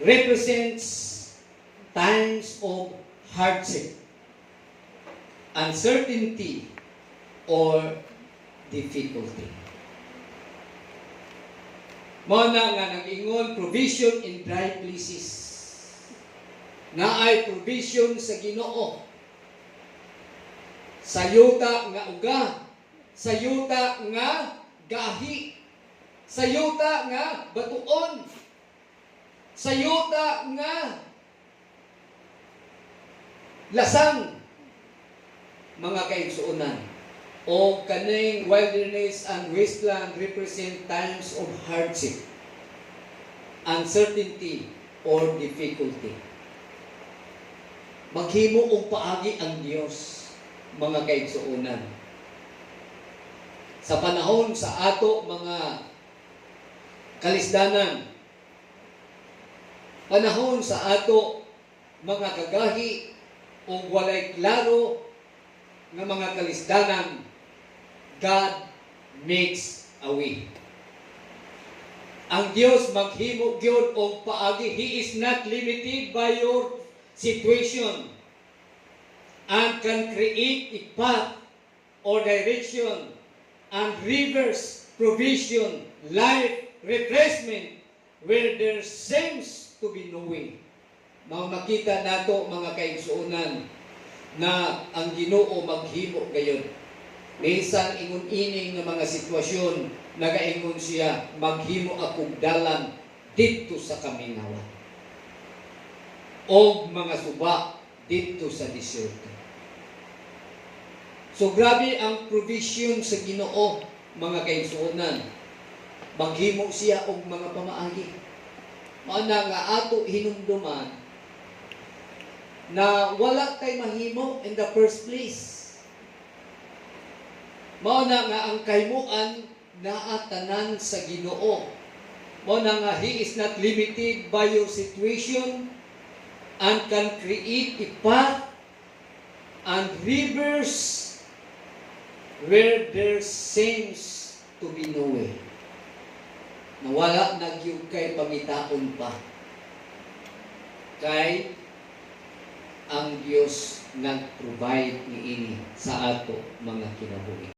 represents times of hardship, uncertainty, or difficulty. Mao na nga nag-ingon provision in dry places. Nga ay provision sa Ginoo. Sa yuta nga uga, sa yuta nga gahi, sa yuta nga batuon, sa yuta nga lasang, mga kaigsuonan. O kaning wilderness and wasteland represent times of hardship, uncertainty, or difficulty. Maghimo og paagi ang Dios, mga kaigsuonan. Sa panahon sa ato mga kalisdanan, panahon sa ato mga kagahi o walay klaro nga mga kalisdanan, God makes a way. Ang Dios maghimo gyud og paagi. He is not limited by your situation and can create a path or direction and rivers, provision, life, refreshment where there seems to be no way. Makita nato mga kaigsuonan na ang Ginoo maghimo gayon. Minsan ingon ining nga mga sitwasyon nagaingon siya maghimo akong dalan didto sa kamingawan og mga suba didto sa desierto. So grabe ang provision sa Ginoo, mga kaigsuonan. Maghimo siya og mga pamaagi. Mao na nga ato hinumduman na wala tay mahimo in the first place. Mao na nga ang kahimuan naa tanan sa Ginoo. Mao na nga He is not limited by your situation and can create a path and rivers where there seems to be no way. Nawala nagyug kay pangitaon pa. Kay ang Dios nag-provide niini sa ato mga kinabuhi.